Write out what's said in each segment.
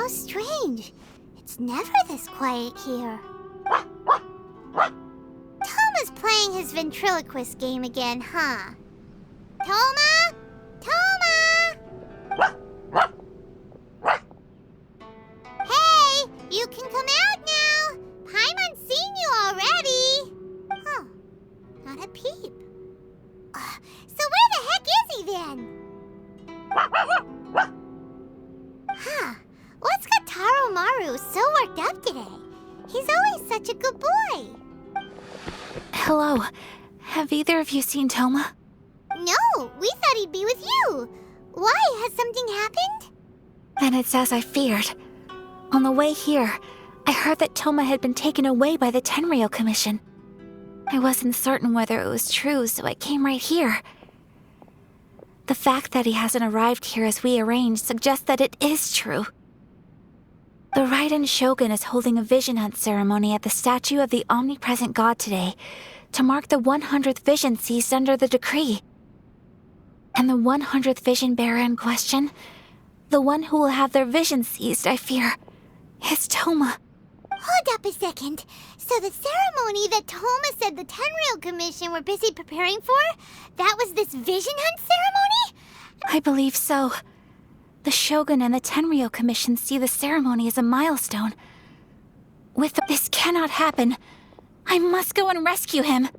How strange. It's never this quiet here. Toma's playing his ventriloquist game again, huh? Toma? Toma! Hey, you can come out now. Paimon's seen you already. Huh, not a peep. So where the heck is he then? Huh, what's got Taro Maru so worked up today? He's always such a good boy. Hello. Have either of you seen Toma? No, we thought he'd be with you. Why? Has something happened? Then it's as I feared. On the way here, I heard that Toma had been taken away by the Tenryou Commission. I wasn't certain whether it was true, so I came right here. The fact that he hasn't arrived here as we arranged suggests that it is true. The Raiden Shogun is holding a vision hunt ceremony at the statue of the omnipresent god today to mark the 100th vision seized under the decree. And the 100th vision bearer in question, the one who will have their vision seized, I fear, is Toma. Hold up a second. So the ceremony that Toma said the Tenryou Commission were busy preparing for, that was this vision hunt ceremony? I believe so. The Shogun and the Tenryou Commission see the ceremony as a milestone. This cannot happen. I must go and rescue him.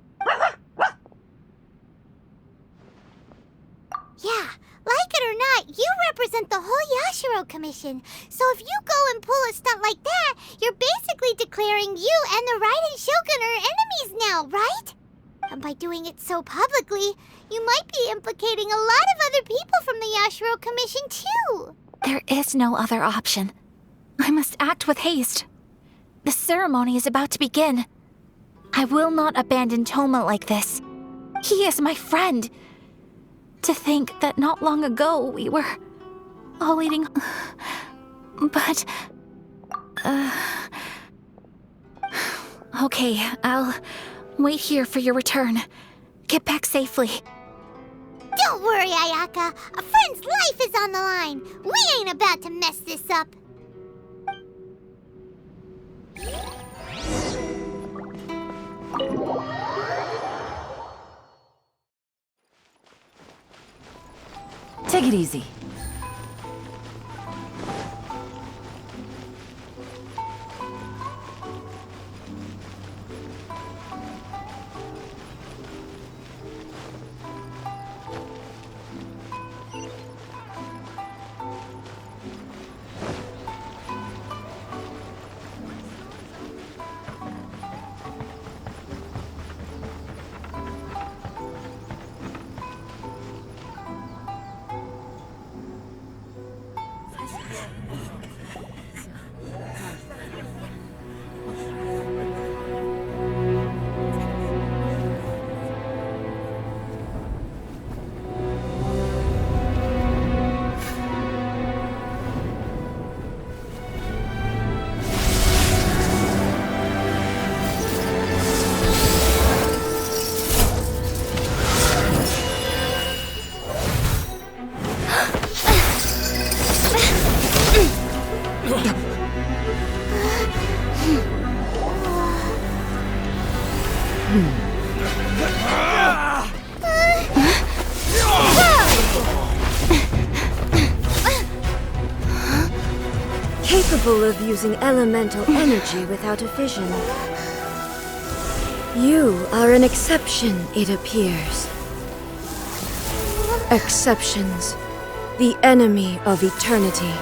Yeah, like it or not, you represent the whole Yashiro Commission. So if you go and pull a stunt like that, you're basically declaring you and the Raiden Shogun are enemies now, right? And by doing it so publicly, you might be implicating a lot of other people from the Yashiro Commission too. There is no other option. I must act with haste. The ceremony is about to begin. I will not abandon Toma like this. He is my friend. To think that not long ago we were all eating... But... Okay, I'll wait here for your return. Get back safely. Don't worry, Ayaka. A friend's life is on the line. We ain't about to mess this up. Take it easy. Capable of using elemental energy without a vision. You are an exception, it appears. Exceptions, the enemy of eternity.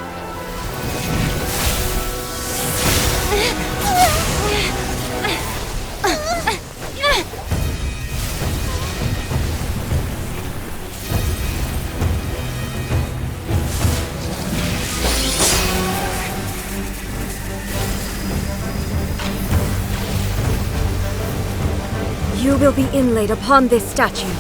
You will be inlaid upon this statue.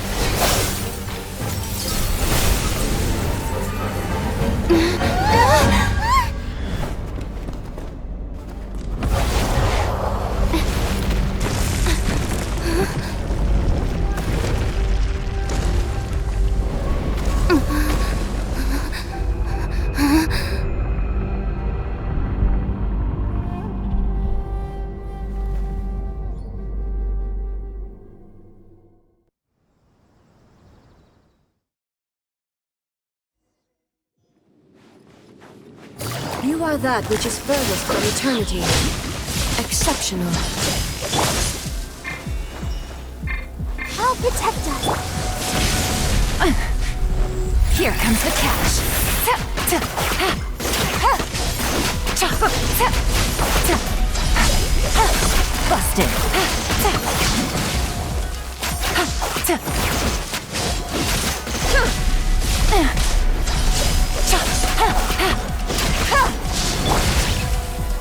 You are that which is furthest from eternity. Exceptional. I'll protect us. Here comes the catch. Busted.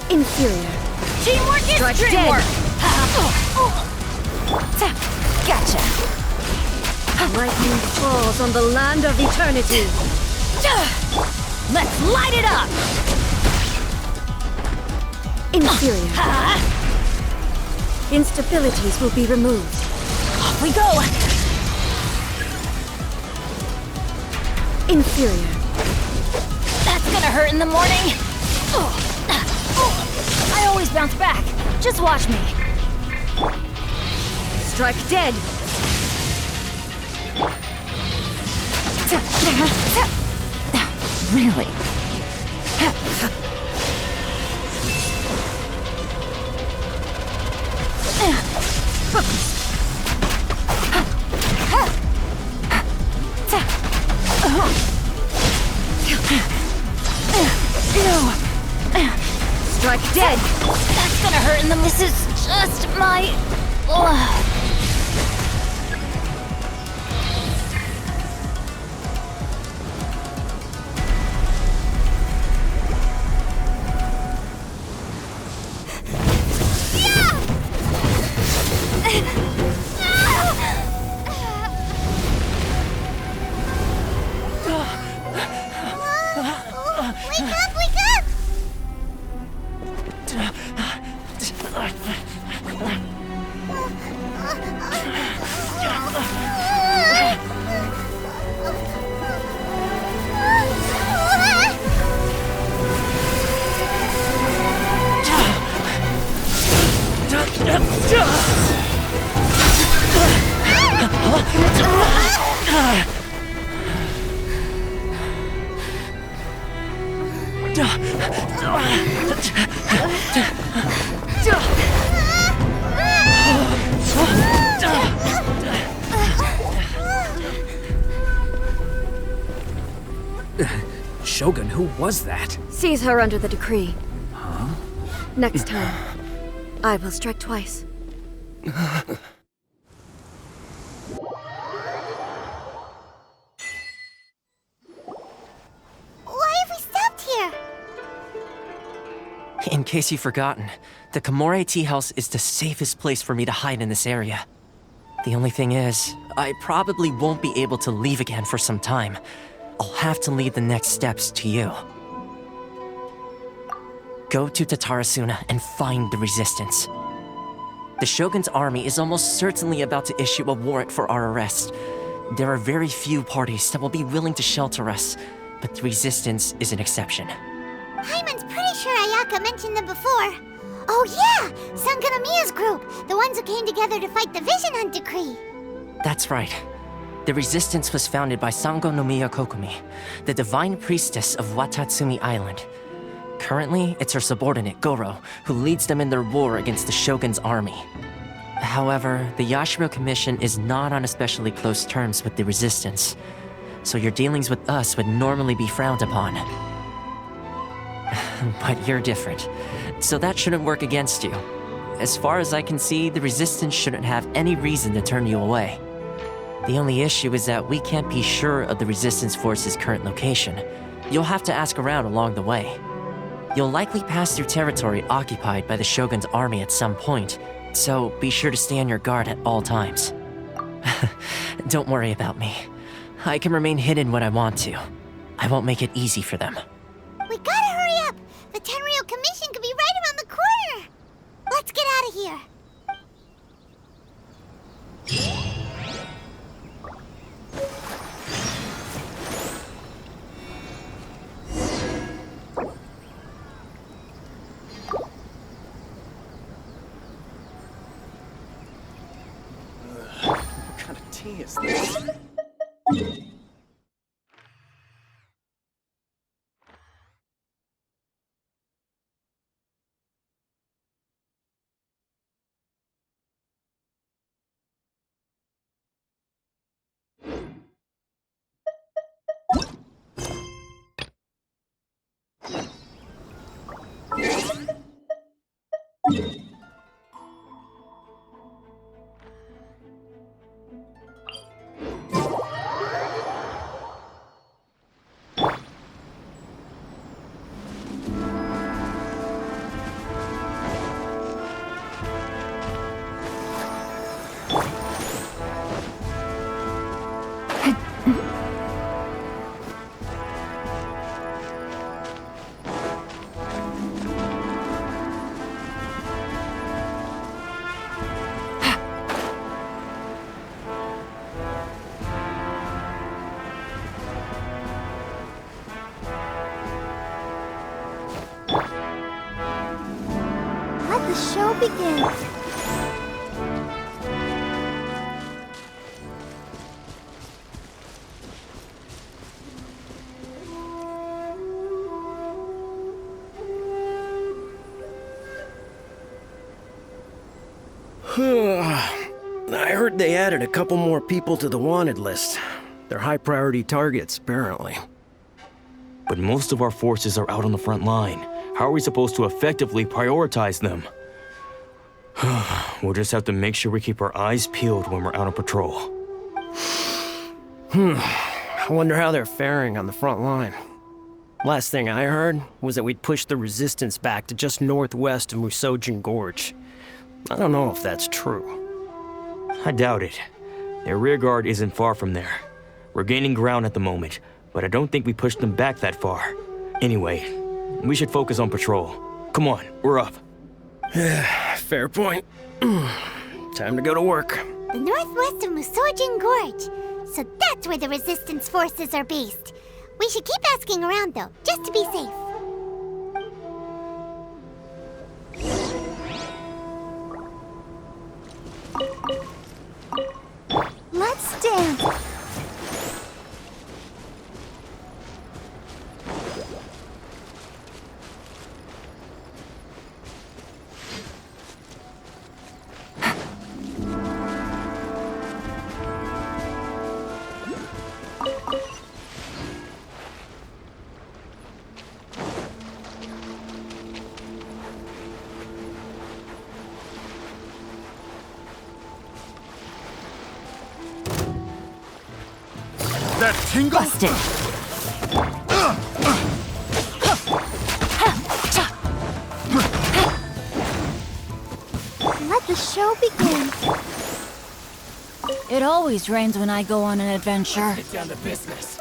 Inferior. Teamwork is Strike dreamwork. dead. Gotcha. Lightning falls on the land of eternity. Let's light it up. Inferior. Instabilities will be removed. Off we go. Inferior. That's gonna hurt in the morning. I always bounce back. Just watch me. Strike dead. Really? Strike dead. That's gonna hurt in the. This is just my. Wake up, wake up! Shogun, who was that? Seize her under the decree. Next time, I will strike twice. Why have we stopped here? In case you've forgotten, the Komore Tea House is the safest place for me to hide in this area. The only thing is, I probably won't be able to leave again for some time. I'll have to leave the next steps to you. Go to Tatarasuna and find the resistance. The Shogun's army is almost certainly about to issue a warrant for our arrest. There are very few parties that will be willing to shelter us, but the resistance is an exception. Hyman's pretty sure Ayaka mentioned them before. Oh yeah! Sangha Mia's group! The ones who came together to fight the Vision Hunt Decree! That's right. The resistance was founded by Sango no Miya Kokumi, the divine priestess of Watatsumi Island. Currently, it's her subordinate, Goro, who leads them in their war against the Shogun's army. However, the Yashiro Commission is not on especially close terms with the resistance, so your dealings with us would normally be frowned upon. But you're different, so that shouldn't work against you. As far as I can see, the resistance shouldn't have any reason to turn you away. The only issue is that we can't be sure of the resistance force's current location. You'll have to ask around along the way. You'll likely pass through territory occupied by the Shogun's army at some point, so be sure to stay on your guard at all times. Don't worry about me. I can remain hidden when I want to. I won't make it easy for them. We gotta hurry up! The Tenryou Commission could be right around the corner! Let's get out of here! What kind of tea is this? show begin? I heard they added a couple more people to the wanted list. They're high priority targets, apparently. But most of our forces are out on the front line. How are we supposed to effectively prioritize them? We'll just have to make sure we keep our eyes peeled when we're out on patrol. I wonder how they're faring on the front line. Last thing I heard was that we'd pushed the resistance back to just northwest of Musojin Gorge. I don't know if that's true. I doubt it. Their rearguard isn't far from there. We're gaining ground at the moment, but I don't think we pushed them back that far. Anyway, we should focus on patrol. Come on, we're up. Fair point. Time to go to work. The northwest of Musojin Gorge. So that's where the resistance forces are based. We should keep asking around though, just to be safe. Let's dance. That tingle? Busted! Let the show begin. It always rains when I go on an adventure. Get down to business.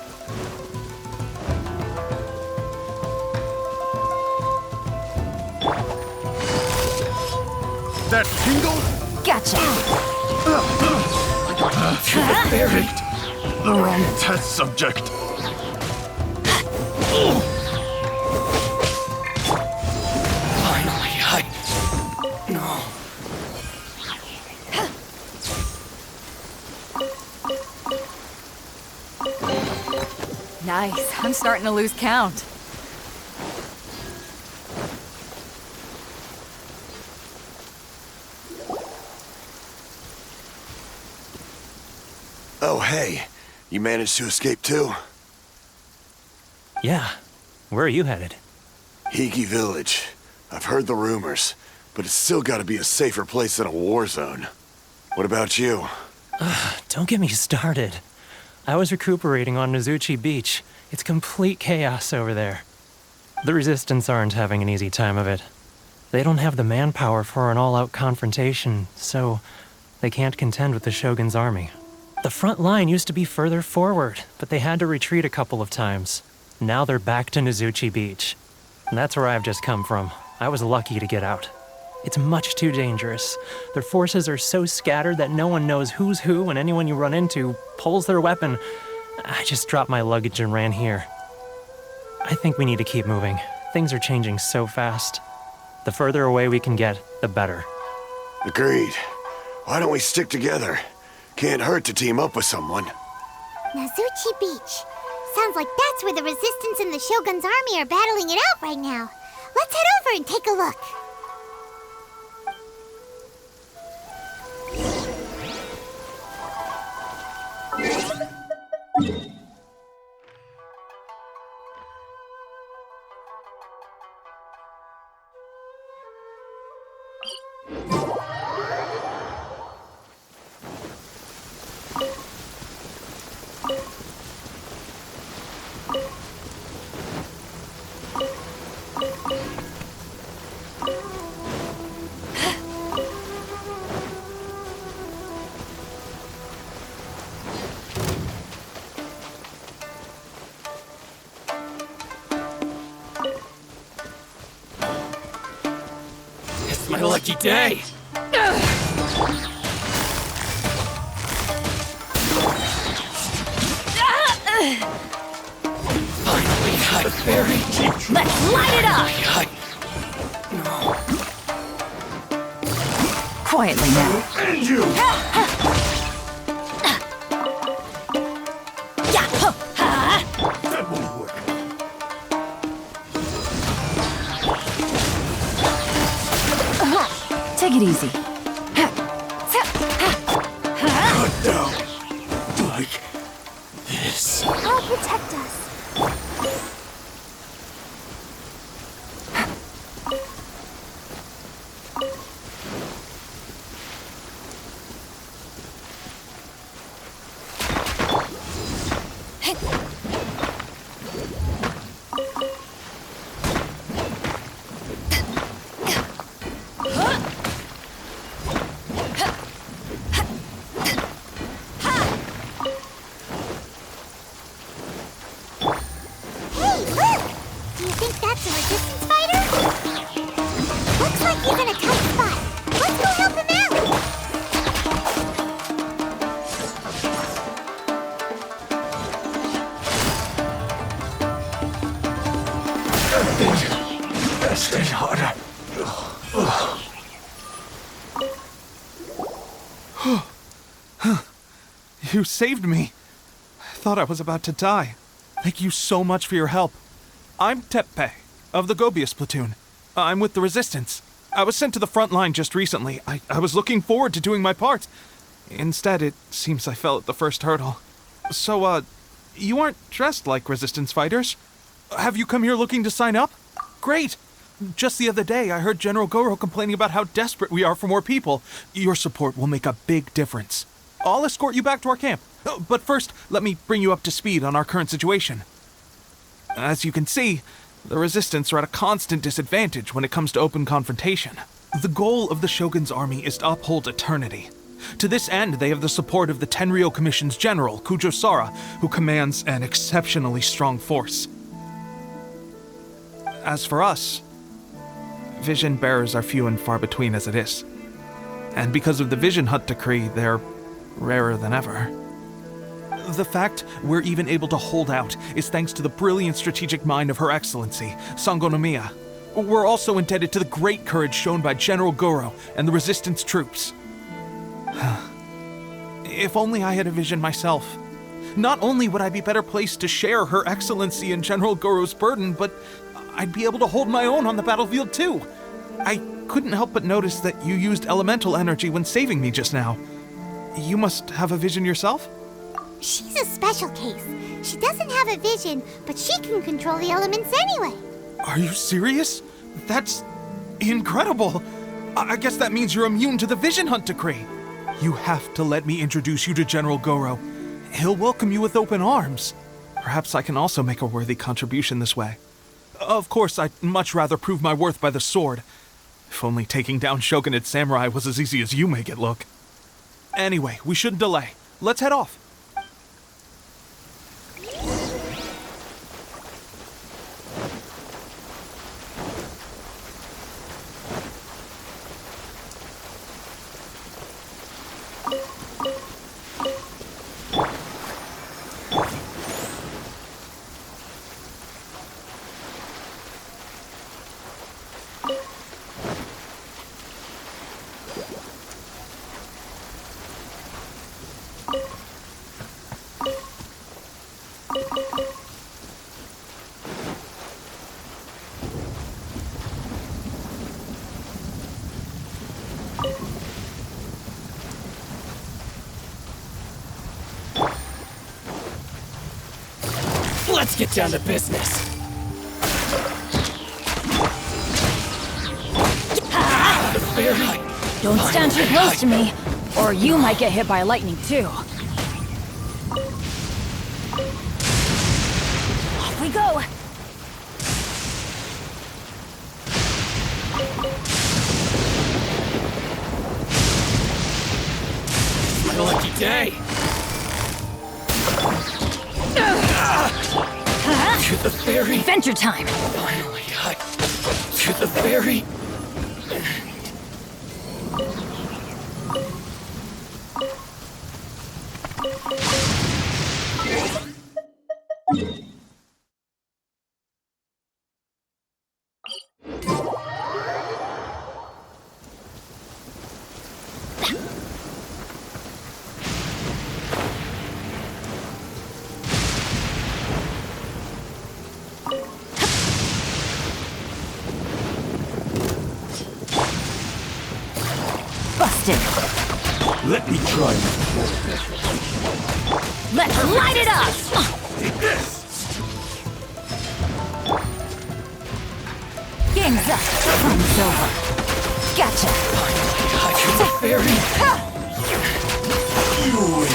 That tingle? Gotcha! Buried. The wrong test subject. Finally, No. Nice. I'm starting to lose count. Oh, hey. You managed to escape too? Yeah. Where are you headed? Hiki Village. I've heard the rumors, but it's still gotta be a safer place than a war zone. What about you? Don't get me started. I was recuperating on Nozuchi Beach. It's complete chaos over there. The Resistance aren't having an easy time of it. They don't have the manpower for an all-out confrontation, so they can't contend with the Shogun's army. The front line used to be further forward, but they had to retreat a couple of times. Now they're back to Nozuchi Beach. And that's where I've just come from. I was lucky to get out. It's much too dangerous. Their forces are so scattered that no one knows who's who, and anyone you run into pulls their weapon. I just dropped my luggage and ran here. I think we need to keep moving. Things are changing so fast. The further away we can get, the better. Agreed. Why don't we stick together? Can't hurt to team up with someone. Nozuchi Beach. Sounds like that's where the Resistance and the Shogun's army are battling it out right now. Let's head over and take a look. It's my lucky day. Finally, I'm buried. Let's light it up! Quietly now. And you! That won't work. Take it easy. Cut down. Like this. I'll protect us. Hey, look! Do you think that's a resistance fighter? Looks like he's in a tight spot. Let's go help him out! That thing harder. You saved me. I thought I was about to die. Thank you so much for your help. I'm Tepe, of the Gobius platoon. I'm with the Resistance. I was sent to the front line just recently. I was looking forward to doing my part. Instead, it seems I fell at the first hurdle. So, you aren't dressed like Resistance fighters? Have you come here looking to sign up? Great! Just the other day, I heard General Goro complaining about how desperate we are for more people. Your support will make a big difference. I'll escort you back to our camp. But first, let me bring you up to speed on our current situation. As you can see, the Resistance are at a constant disadvantage when it comes to open confrontation. The goal of the Shogun's army is to uphold eternity. To this end, they have the support of the Tenryou Commission's general, Kujo Sara, who commands an exceptionally strong force. As for us, vision bearers are few and far between as it is. And because of the Vision Hut decree, they're rarer than ever. The fact we're even able to hold out is thanks to the brilliant strategic mind of Her Excellency, Sangonomiya. We're also indebted to the great courage shown by General Goro and the Resistance troops. If only I had a vision myself. Not only would I be better placed to share Her Excellency and General Goro's burden, but I'd be able to hold my own on the battlefield too. I couldn't help but notice that you used elemental energy when saving me just now. You must have a vision yourself? She's a special case. She doesn't have a vision, but she can control the elements anyway. Are you serious? That's incredible. I guess that means you're immune to the Vision Hunt decree. You have to let me introduce you to General Goro. He'll welcome you with open arms. Perhaps I can also make a worthy contribution this way. Of course, I'd much rather prove my worth by the sword. If only taking down Shogunate samurai was as easy as you make it look. Anyway, we shouldn't delay. Let's head off. Let's get down to business. Don't stand too close to me, or you might get hit by lightning too. Off we go! My lucky day. To the ferry. Adventure time! Finally, to the ferry. Busted. Let me try. Let's light it up! Take this! Game's up. Time's over. Gotcha. I can fairy. You win.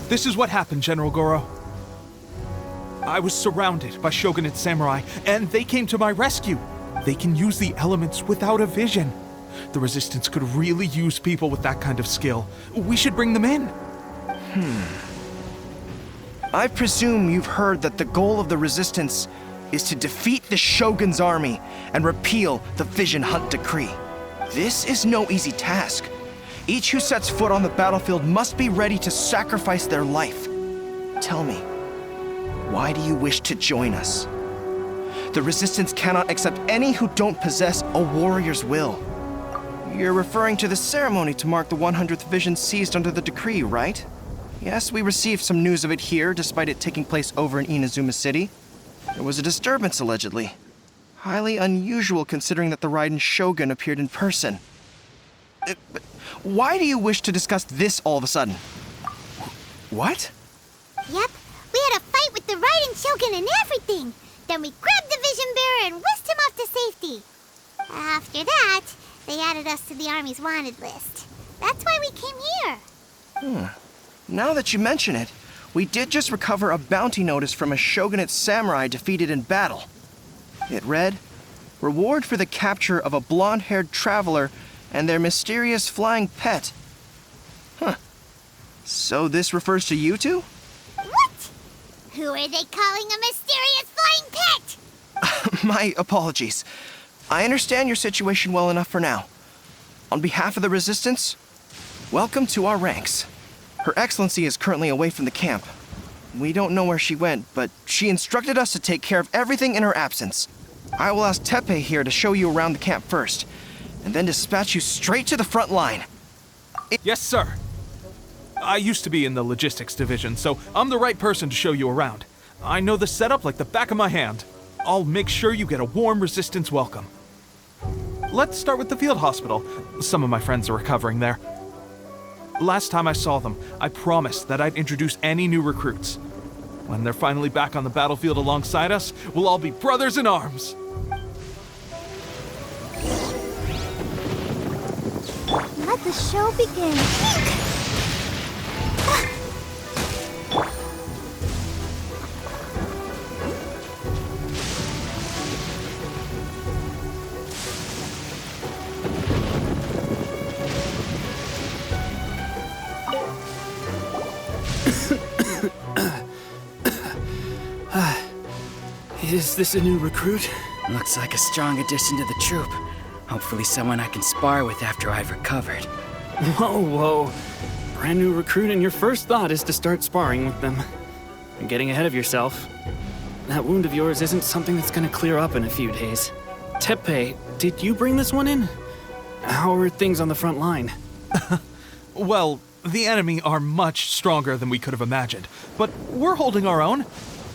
This is what happened, General Goro. I was surrounded by Shogunate samurai, and they came to my rescue. They can use the elements without a vision. The Resistance could really use people with that kind of skill. We should bring them in. I presume you've heard that the goal of the Resistance is to defeat the Shogun's army and repeal the Vision Hunt Decree. This is no easy task. Each who sets foot on the battlefield must be ready to sacrifice their life. Tell me, why do you wish to join us? The Resistance cannot accept any who don't possess a warrior's will. You're referring to the ceremony to mark the 100th Vision seized under the decree, right? Yes, we received some news of it here, despite it taking place over in Inazuma City. There was a disturbance, allegedly. Highly unusual considering that the Raiden Shogun appeared in person. Why do you wish to discuss this all of a sudden? What? Yep, we had a fight with the Raiden Shogun and everything. Then we grabbed the Vision Bearer and whisked him off to safety. After that, they added us to the Army's wanted list. That's why we came here. Now that you mention it, we did just recover a bounty notice from a Shogunate samurai defeated in battle. It read, "Reward for the capture of a blonde-haired traveler and their mysterious flying pet." So this refers to you two? What? Who are they calling a mysterious flying pet? My apologies. I understand your situation well enough for now. On behalf of the Resistance, welcome to our ranks. Her Excellency is currently away from the camp. We don't know where she went, but she instructed us to take care of everything in her absence. I will ask Teppei here to show you around the camp first, and then dispatch you straight to the front line. Yes, sir. I used to be in the logistics division, so I'm the right person to show you around. I know the setup like the back of my hand. I'll make sure you get a warm Resistance welcome. Let's start with the field hospital. Some of my friends are recovering there. Last time I saw them, I promised that I'd introduce any new recruits. When they're finally back on the battlefield alongside us, we'll all be brothers in arms. Let the show begin. Is this a new recruit? Looks like a strong addition to the troop. Hopefully someone I can spar with after I've recovered. Whoa. Brand new recruit and your first thought is to start sparring with them. You're getting ahead of yourself. That wound of yours isn't something that's gonna clear up in a few days. Teppei, did you bring this one in? how are things on the front line? Well, the enemy are much stronger than we could have imagined, but we're holding our own.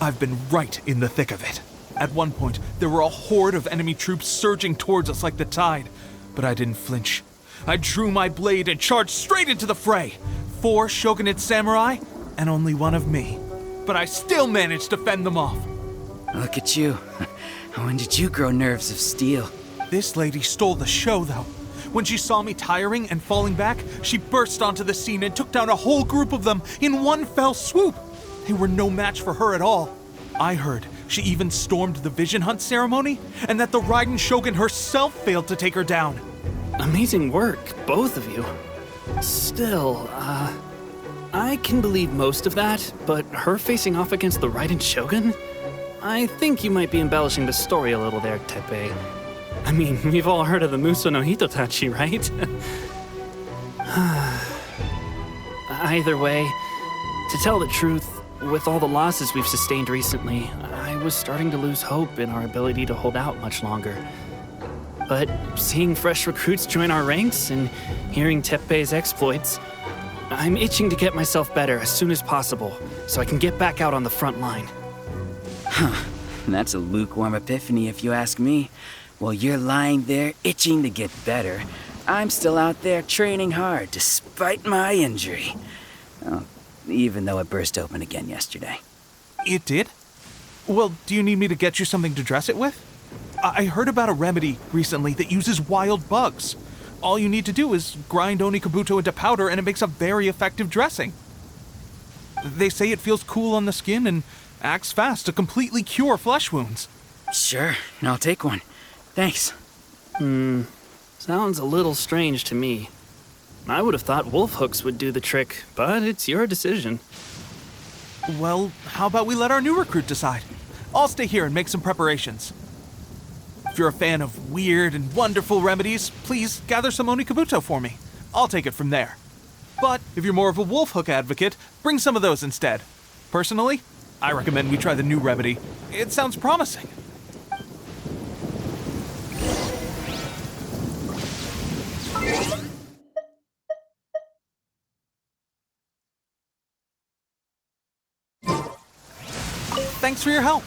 I've been right in the thick of it. At one point, there were a horde of enemy troops surging towards us like the tide, but I didn't flinch. I drew my blade and charged straight into the fray. 4 shogunate samurai, and only 1 of me. But I still managed to fend them off. Look at you. When did you grow nerves of steel? This lady stole the show, though. When she saw me tiring and falling back, she burst onto the scene and took down a whole group of them in one fell swoop. They were no match for her at all. I heard she even stormed the Vision Hunt ceremony, and that the Raiden Shogun herself failed to take her down. Amazing work, both of you. Still, I can believe most of that, but her facing off against the Raiden Shogun? I think you might be embellishing the story a little there, Teppei. I mean, we've all heard of the Muso no Hitotachi, right? Either way, to tell the truth, with all the losses we've sustained recently, I was starting to lose hope in our ability to hold out much longer. But seeing fresh recruits join our ranks and hearing Teppei's exploits, I'm itching to get myself better as soon as possible so I can get back out on the front line. Huh. That's a lukewarm epiphany if you ask me. While you're lying there itching to get better, I'm still out there training hard despite my injury. Oh, even though it burst open again yesterday. It did? Well, do you need me to get you something to dress it with? I heard about a remedy recently that uses wild bugs. All you need to do is grind Onikabuto into powder and it makes a very effective dressing. They say it feels cool on the skin and acts fast to completely cure flesh wounds. Sure, I'll take one. Thanks. Sounds a little strange to me. I would have thought wolf hooks would do the trick, but it's your decision. Well, how about we let our new recruit decide? I'll stay here and make some preparations. If you're a fan of weird and wonderful remedies, please gather some Onikabuto for me. I'll take it from there. But if you're more of a wolf hook advocate, bring some of those instead. Personally, I recommend we try the new remedy. It sounds promising. Thanks for your help.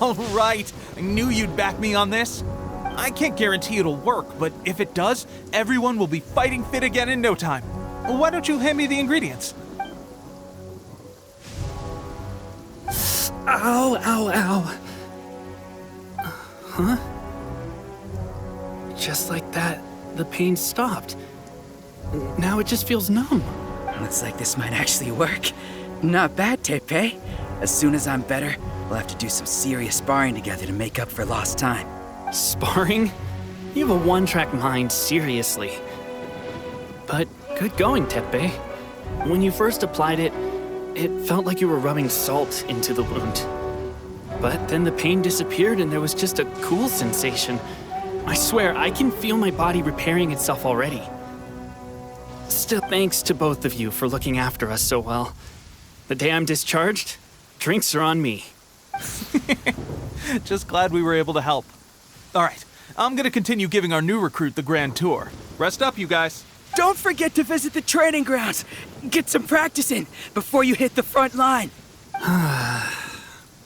All right, I knew you'd back me on this. I can't guarantee it'll work, but if it does, everyone will be fighting fit again in no time. Why don't you hand me the ingredients? Ow, ow, ow. Huh? Just like that, the pain stopped. Now it just feels numb. Looks like this might actually work. Not bad, Teppei. As soon as I'm better, we'll have to do some serious sparring together to make up for lost time. Sparring? You have a one-track mind, seriously. But good going, Teppei. When you first applied it, it felt like you were rubbing salt into the wound. But then the pain disappeared and there was just a cool sensation. I swear, I can feel my body repairing itself already. Still, thanks to both of you for looking after us so well. The day I'm discharged, drinks are on me. Just glad we were able to help. All right, I'm gonna continue giving our new recruit the grand tour. Rest up, you guys. Don't forget to visit the training grounds. Get some practice in before you hit the front line.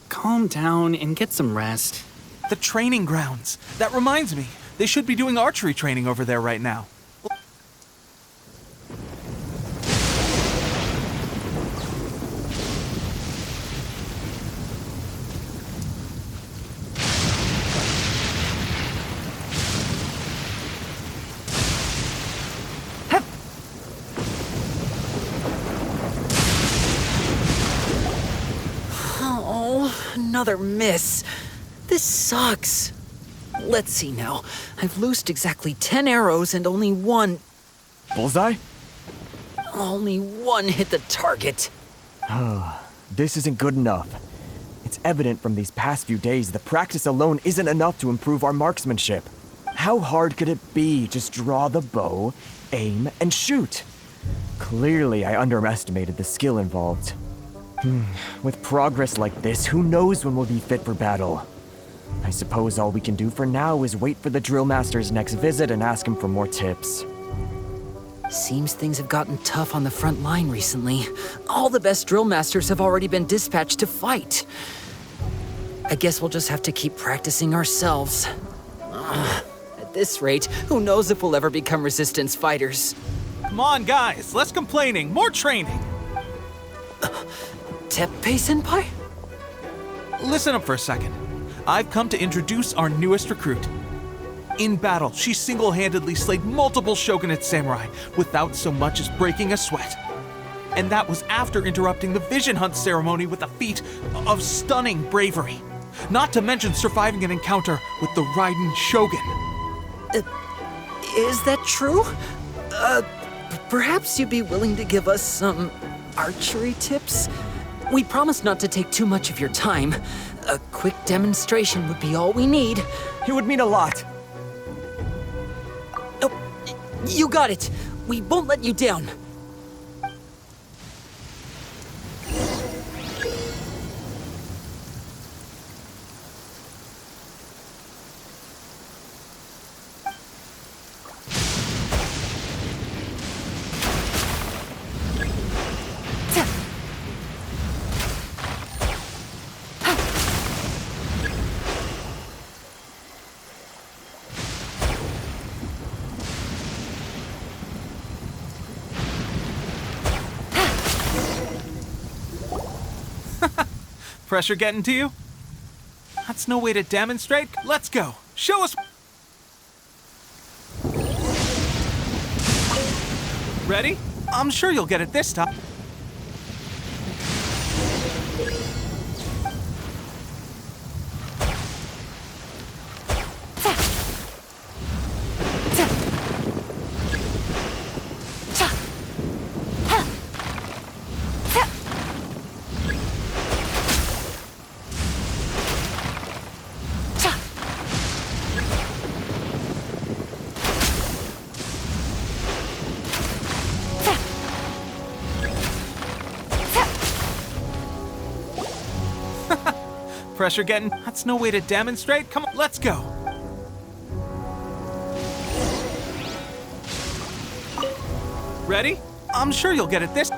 Calm down and get some rest. The training grounds. That reminds me, they should be doing archery training over there right now. Another miss. This sucks. Let's see now. I've loosed exactly 10 arrows and only one... Bullseye? Only one hit the target. This isn't good enough. It's evident from these past few days the practice alone isn't enough to improve our marksmanship. How hard could it be? Just draw the bow, aim, and shoot. Clearly, I underestimated the skill involved. With progress like this, who knows when we'll be fit for battle? I suppose all we can do for now is wait for the drill master's next visit and ask him for more tips. Seems things have gotten tough on the front line recently. All the best drill masters have already been dispatched to fight. I guess we'll just have to keep practicing ourselves. At this rate, who knows if we'll ever become resistance fighters. Come on, guys, less complaining, more training. Teppei-senpai? Listen up for a second. I've come to introduce our newest recruit. In battle, she single-handedly slayed multiple shogunate samurai without so much as breaking a sweat. And that was after interrupting the vision hunt ceremony with a feat of stunning bravery. Not to mention surviving an encounter with the Raiden Shogun. Is that true? Perhaps you'd be willing to give us some archery tips? We promise not to take too much of your time. A quick demonstration would be all we need. It would mean a lot. Oh, you got it. We won't let you down. Pressure getting to you? That's no way to demonstrate. Let's go. Show us. Ready? I'm sure you'll get it this time. Pressure getting. That's no way to demonstrate. Come on, let's go. Ready? I'm sure you'll get it this.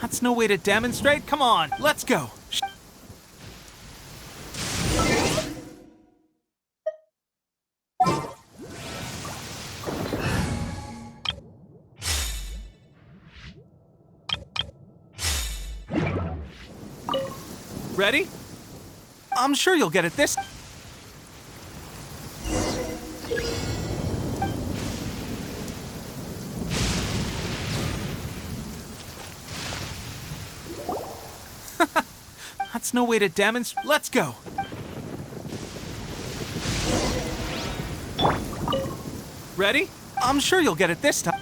That's no way to demonstrate. Come on, let's go. Ready? I'm sure you'll get it this. That's no way to demonstrate. Let's go. Ready? I'm sure you'll get it this time.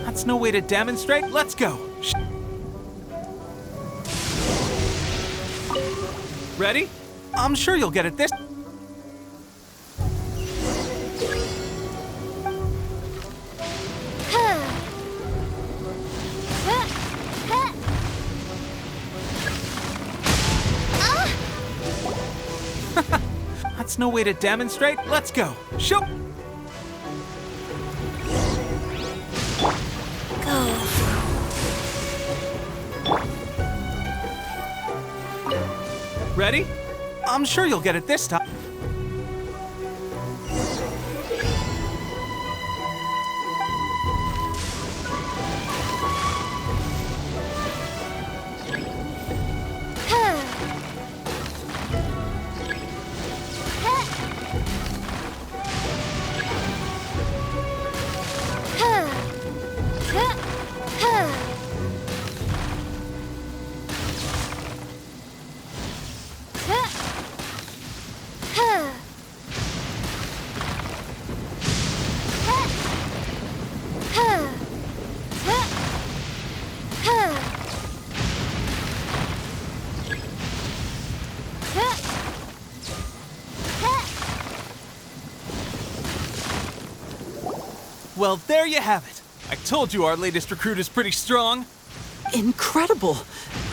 That's no way to demonstrate. Let's go. Ready? I'm sure you'll get it this... That's no way to demonstrate. Let's go. Show. Ready? I'm sure you'll get it this time. Well, there you have it. I told you our latest recruit is pretty strong. Incredible!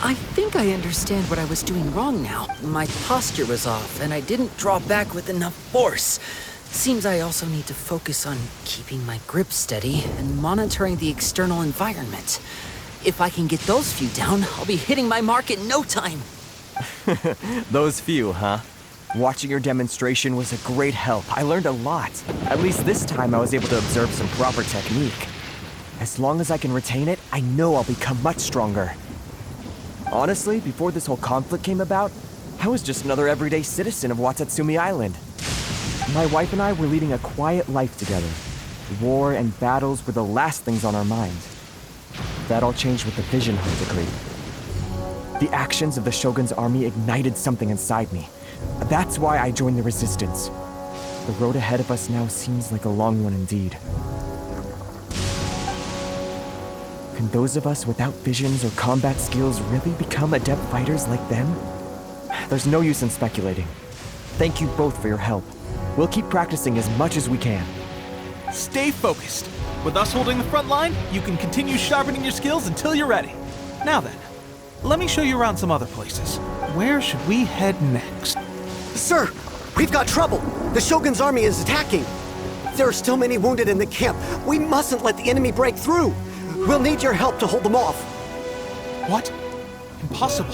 I think I understand what I was doing wrong now. My posture was off, and I didn't draw back with enough force. Seems I also need to focus on keeping my grip steady and monitoring the external environment. If I can get those few down, I'll be hitting my mark in no time. Those few, huh? Watching your demonstration was a great help. I learned a lot. At least this time I was able to observe some proper technique. As long as I can retain it, I know I'll become much stronger. Honestly, before this whole conflict came about, I was just another everyday citizen of Watatsumi Island. My wife and I were leading a quiet life together. War and battles were the last things on our mind. That all changed with the Vision Hunt decree. The actions of the Shogun's army ignited something inside me. That's why I joined the Resistance. The road ahead of us now seems like a long one indeed. Can those of us without visions or combat skills really become adept fighters like them? There's no use in speculating. Thank you both for your help. We'll keep practicing as much as we can. Stay focused. With us holding the front line, you can continue sharpening your skills until you're ready. Now then, let me show you around some other places. Where should we head next? Sir, we've got trouble. The Shogun's army is attacking. There are still many wounded in the camp. We mustn't let the enemy break through. We'll need your help to hold them off. What? Impossible.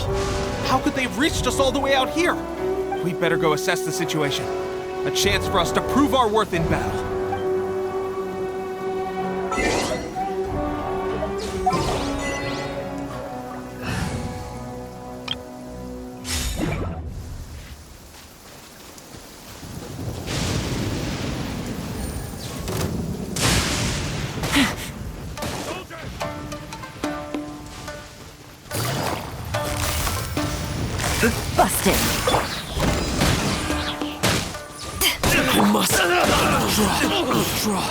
How could they have reached us all the way out here? We'd better go assess the situation. A chance for us to prove our worth in battle. Busted. You must draw.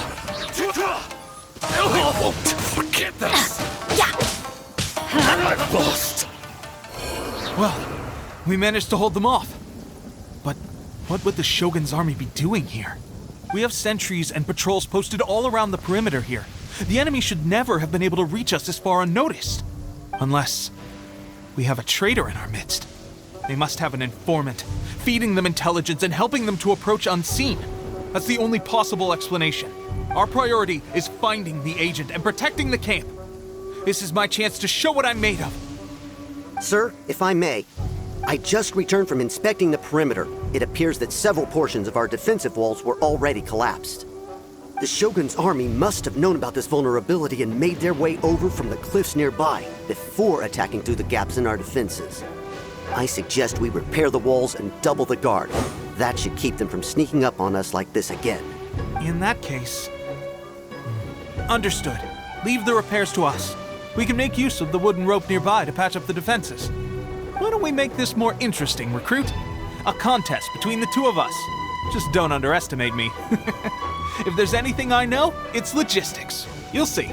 I won't forget this. I've lost. Well, we managed to hold them off. But what would the Shogun's army be doing here? We have sentries and patrols posted all around the perimeter here. The enemy should never have been able to reach us this far unnoticed. Unless we have a traitor in our midst. They must have an informant, feeding them intelligence and helping them to approach unseen. That's the only possible explanation. Our priority is finding the agent and protecting the camp. This is my chance to show what I'm made of. Sir, if I may, I just returned from inspecting the perimeter. It appears that several portions of our defensive walls were already collapsed. The Shogun's army must have known about this vulnerability and made their way over from the cliffs nearby before attacking through the gaps in our defenses. I suggest we repair the walls and double the guard. That should keep them from sneaking up on us like this again. In that case... Understood. Leave the repairs to us. We can make use of the wooden rope nearby to patch up the defenses. Why don't we make this more interesting, recruit? A contest between the two of us. Just don't underestimate me. If there's anything I know, it's logistics. You'll see.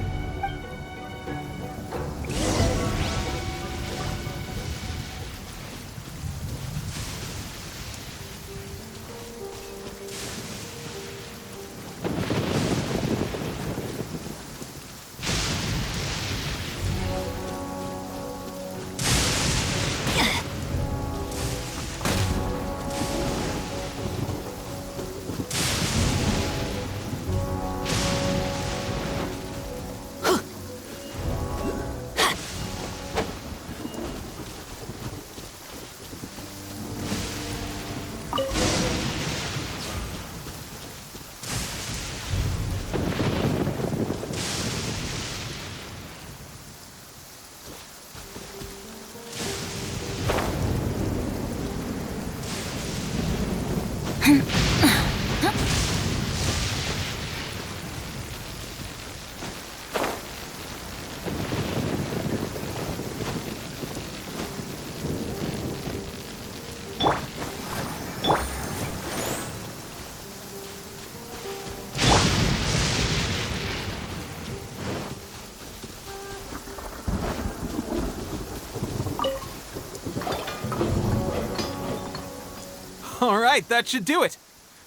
All right, that should do it.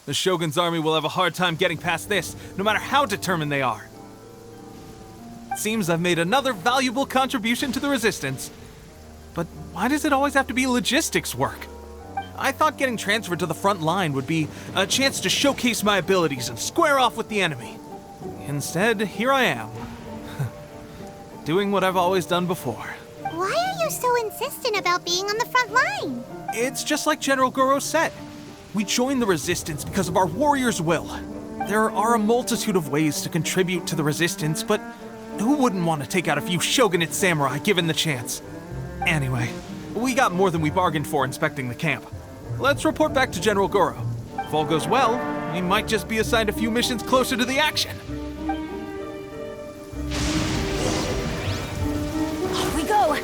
The Shogun's army will have a hard time getting past this, no matter how determined they are. It seems I've made another valuable contribution to the Resistance. But why does it always have to be logistics work? I thought getting transferred to the front line would be a chance to showcase my abilities and square off with the enemy. Instead, here I am. Doing what I've always done before. Why are you so insistent about being on the front line? It's just like General Goro said. We joined the Resistance because of our warrior's will. There are a multitude of ways to contribute to the Resistance, but who wouldn't want to take out a few shogunate samurai given the chance? Anyway, we got more than we bargained for inspecting the camp. Let's report back to General Goro. If all goes well, we might just be assigned a few missions closer to the action. Off we go!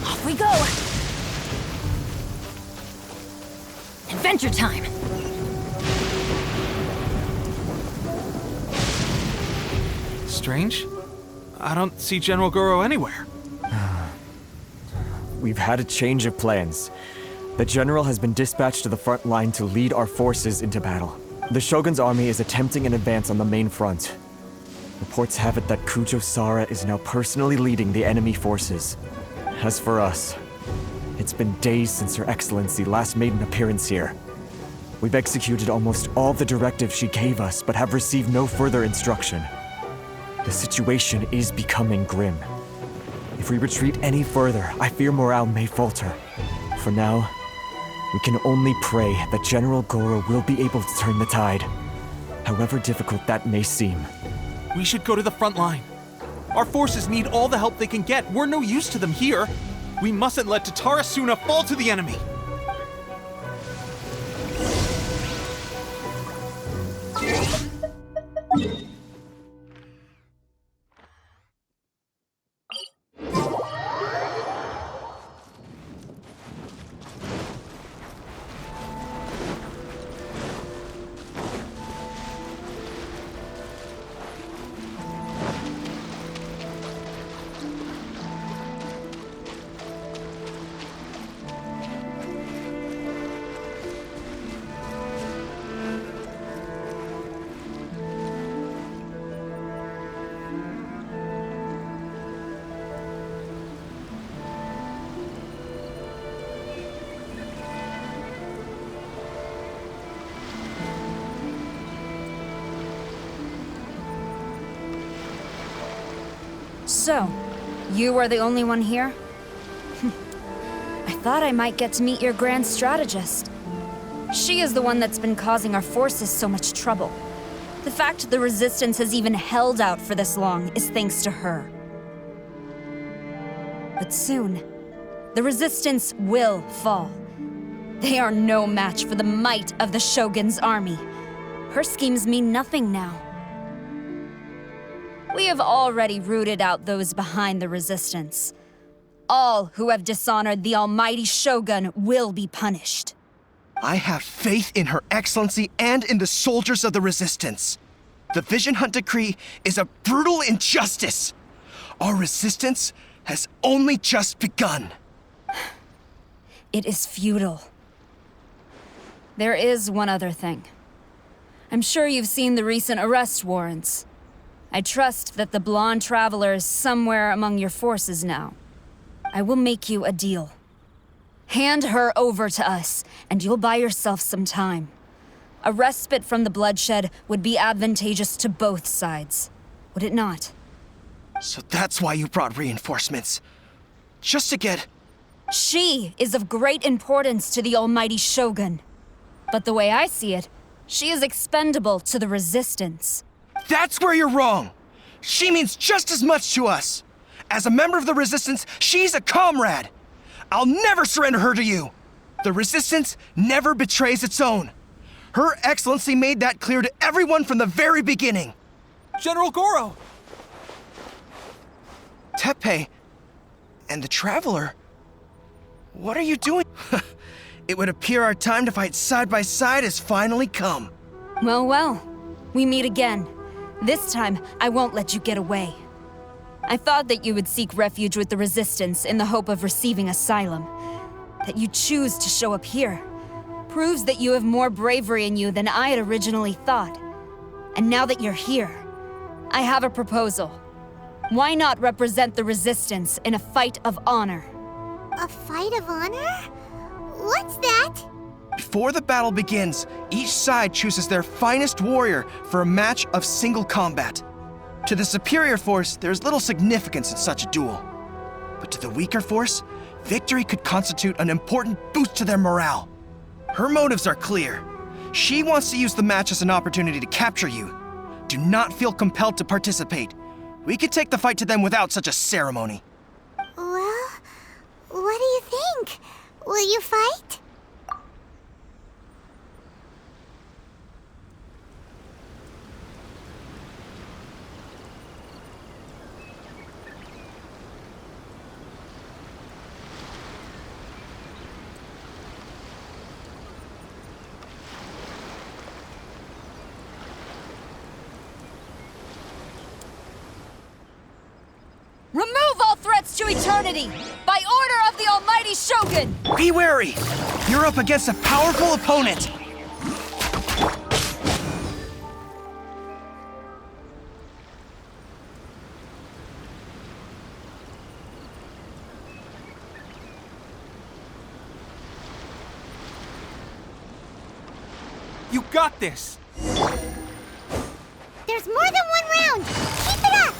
Off we go! Adventure time! Strange. I don't see General Goro anywhere. We've had a change of plans. The general has been dispatched to the front line to lead our forces into battle. The Shogun's army is attempting an advance on the main front. Reports have it that Kujo Sara is now personally leading the enemy forces. As for us, it's been days since Her Excellency last made an appearance here. We've executed almost all the directives she gave us, but have received no further instruction. The situation is becoming grim. If we retreat any further, I fear morale may falter. For now, we can only pray that General Goro will be able to turn the tide, however difficult that may seem. We should go to the front line. Our forces need all the help they can get. We're no use to them here. We mustn't let Tatara Suna fall to the enemy. So, you are the only one here? I thought I might get to meet your grand strategist. She is the one that's been causing our forces so much trouble. The fact the Resistance has even held out for this long is thanks to her. But soon, the Resistance will fall. They are no match for the might of the Shogun's army. Her schemes mean nothing now. We have already rooted out those behind the Resistance. All who have dishonored the almighty Shogun will be punished. I have faith in Her Excellency and in the soldiers of the Resistance. The Vision Hunt Decree is a brutal injustice. Our resistance has only just begun. It is futile. There is one other thing. I'm sure you've seen the recent arrest warrants. I trust that the blonde traveler is somewhere among your forces now. I will make you a deal. Hand her over to us, and you'll buy yourself some time. A respite from the bloodshed would be advantageous to both sides, would it not? So that's why you brought reinforcements. Just to get... She is of great importance to the almighty Shogun. But the way I see it, she is expendable to the Resistance. That's where you're wrong! She means just as much to us. As a member of the Resistance, she's a comrade. I'll never surrender her to you. The Resistance never betrays its own. Her Excellency made that clear to everyone from the very beginning. General Goro! Teppei and the Traveler. What are you doing? It would appear our time to fight side by side has finally come. Well, well. We meet again. This time, I won't let you get away. I thought that you would seek refuge with the Resistance in the hope of receiving asylum. That you choose to show up here proves that you have more bravery in you than I had originally thought. And now that you're here, I have a proposal. Why not represent the Resistance in a fight of honor? A fight of honor? What's that? Before the battle begins, each side chooses their finest warrior for a match of single combat. To the superior force, there is little significance in such a duel. But to the weaker force, victory could constitute an important boost to their morale. Her motives are clear. She wants to use the match as an opportunity to capture you. Do not feel compelled to participate. We could take the fight to them without such a ceremony. Well, what do you think? Will you fight? Remove all threats to eternity! By order of the Almighty Shogun! Be wary! You're up against a powerful opponent! You got this! There's more than one round! Keep it up!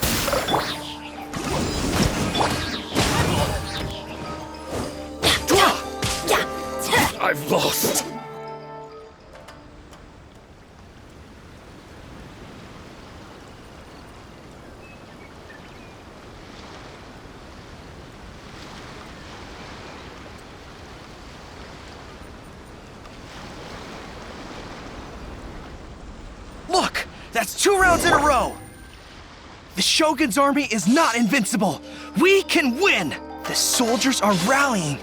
I've lost. Look! That's 2 rounds in a row! The Shogun's army is not invincible! We can win! The soldiers are rallying!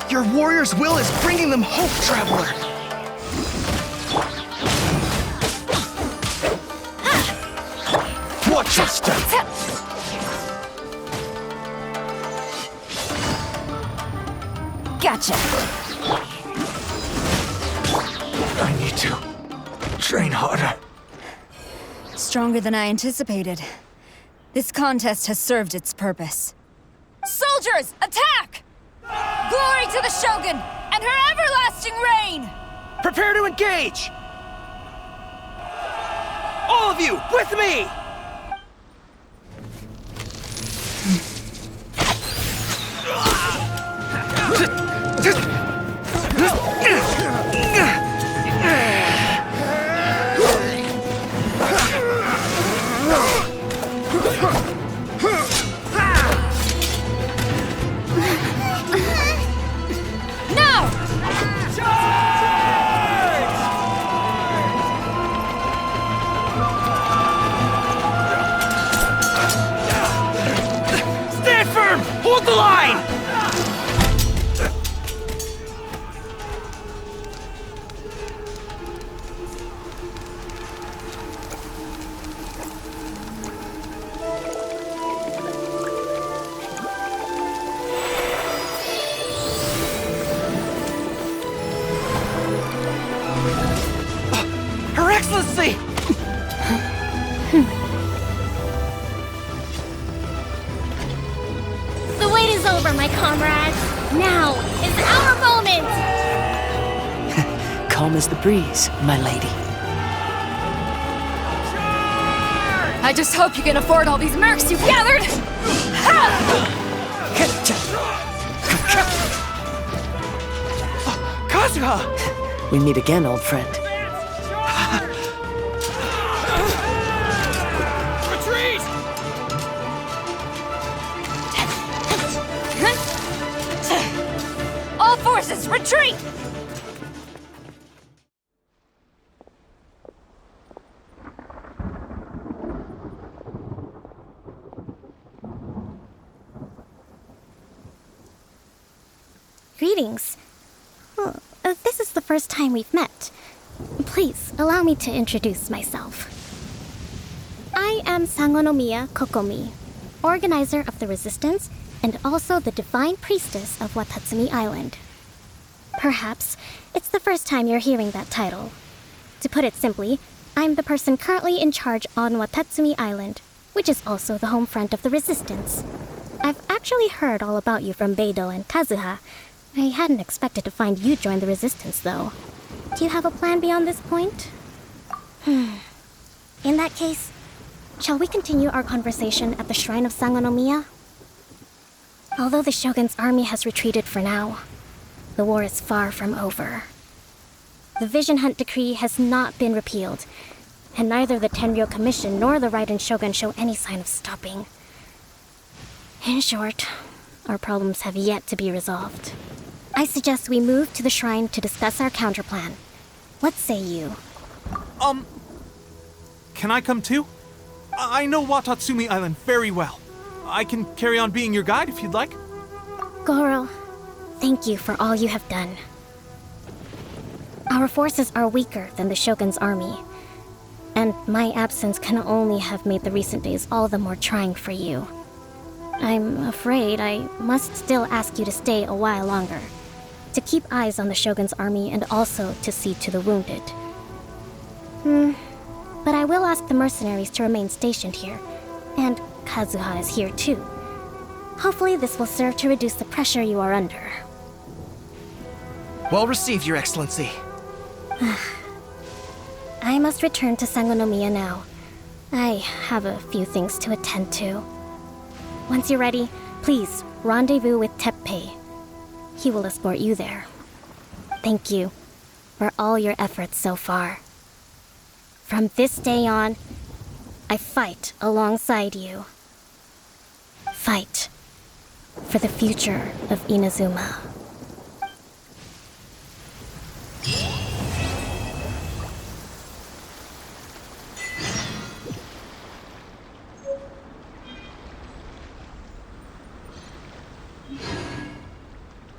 Your warrior's will is bringing them hope, Traveler! Watch your step! Gotcha! I need to train harder. Stronger than I anticipated. This contest has served its purpose. Soldiers, attack! Glory to the Shogun and her everlasting reign! Prepare to engage! All of you, with me! Hold the line! Her Excellency! The wait is over, my comrades. Now is our moment! Calm as the breeze, my lady. I just hope you can afford all these mercs you've gathered! Kazuha! We meet again, old friend. Retreat! forces, retreat! Greetings. Well, this is the first time we've met. Please, allow me to introduce myself. I am Sangonomiya Kokomi, organizer of the Resistance and also the Divine Priestess of Watatsumi Island. Perhaps it's the first time you're hearing that title. To put it simply, I'm the person currently in charge on Watatsumi Island, which is also the home front of the Resistance. I've actually heard all about you from Beidou and Kazuha. I hadn't expected to find you join the Resistance, though. Do you have a plan beyond this point? In that case, shall we continue our conversation at the Shrine of Sangonomiya? Although the Shogun's army has retreated for now, the war is far from over. The Vision Hunt Decree has not been repealed, and neither the Tenryou Commission nor the Raiden Shogun show any sign of stopping. In short, our problems have yet to be resolved. I suggest we move to the shrine to discuss our counterplan. What say you? Can I come too? I know Watatsumi Island very well. I can carry on being your guide if you'd like. Goro, thank you for all you have done. Our forces are weaker than the Shogun's army, and my absence can only have made the recent days all the more trying for you. I'm afraid I must still ask you to stay a while longer, to keep eyes on the Shogun's army and also to see to the wounded. But I will ask the mercenaries to remain stationed here, and Kazuha is here too. Hopefully this will serve to reduce the pressure you are under. Well received, Your Excellency. I must return to Sangonomiya now. I have a few things to attend to. Once you're ready, please rendezvous with Teppei. He will escort you there. Thank you for all your efforts so far. From this day on, I fight alongside you. Fight for the future of Inazuma.